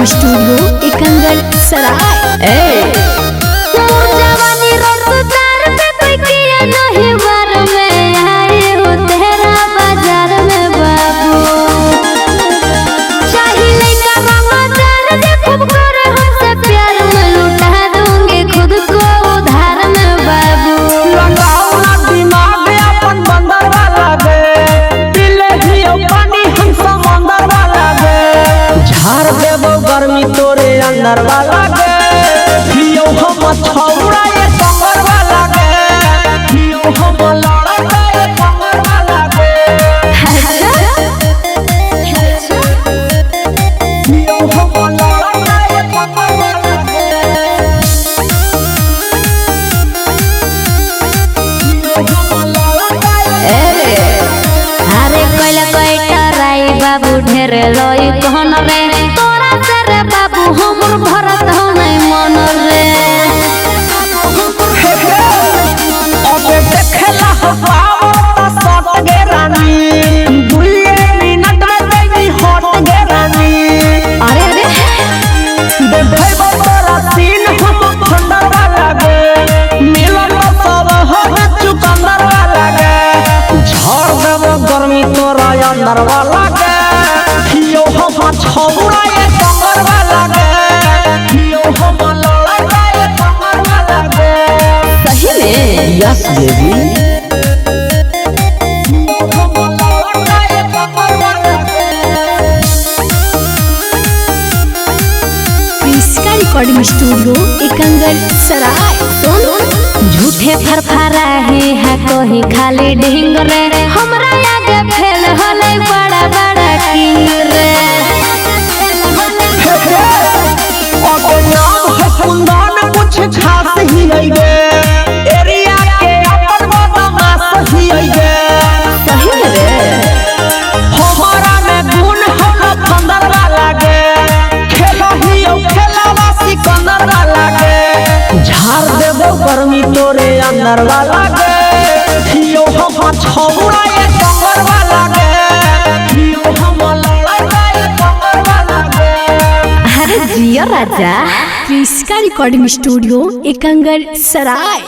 Recording studio एकंगल सराय। गर्मी तोरे अंदर वाला गे पियो हम छौड़ा ये कमर वाला गे पियो हम लड़का ये कमर वाला गे पियो हम लड़का ये कमर वाला गे पियो हम लड़का ये अरे कोइला कोइटा राई बाबू ढेर लोई कहन रे बाबू हमर भरत हो नहीं मन रे अबे देखला हवाओ त सट गे रानी दुइये मिनट में बेबी हट गे रानी। अरे अरे देखै बतरा सीन हम खंडर वाला गे मिलन सब हम चुकंदर वाला गे झाड़ देव गर्मी तोरा अंदर वाला गे पियो हम छौड़ा ये कमर वाला गे पियो हम लड़का ये कमर वाला गे। सही में यस बेबी पियो हम लड़का ये कमर वाला गे। इसका रिकॉर्डिंग स्टूडियो एकंगल सराय। झूठे फरफरा है कहीं खाली ढिंग रे हमरा आगे फेल होले बड़ा बड़ा किंग रे कुंदन कुछ खास ही है गे एरिया के अपन बदमाश ही है गे। सही रे हमारा में गुण होला फंदर वाला गे खेला ही खेलावा सिकंदर वाला गे झाड़ देबो गर्मी तोरे अंदर वाला गे पियो हम छौड़ा ये कमर वाला गे पियो हम लड़का ये कमर वाला गे। अरे जियो राजा। इसका रिकॉर्डिंग स्टूडियो एकंगल सराय।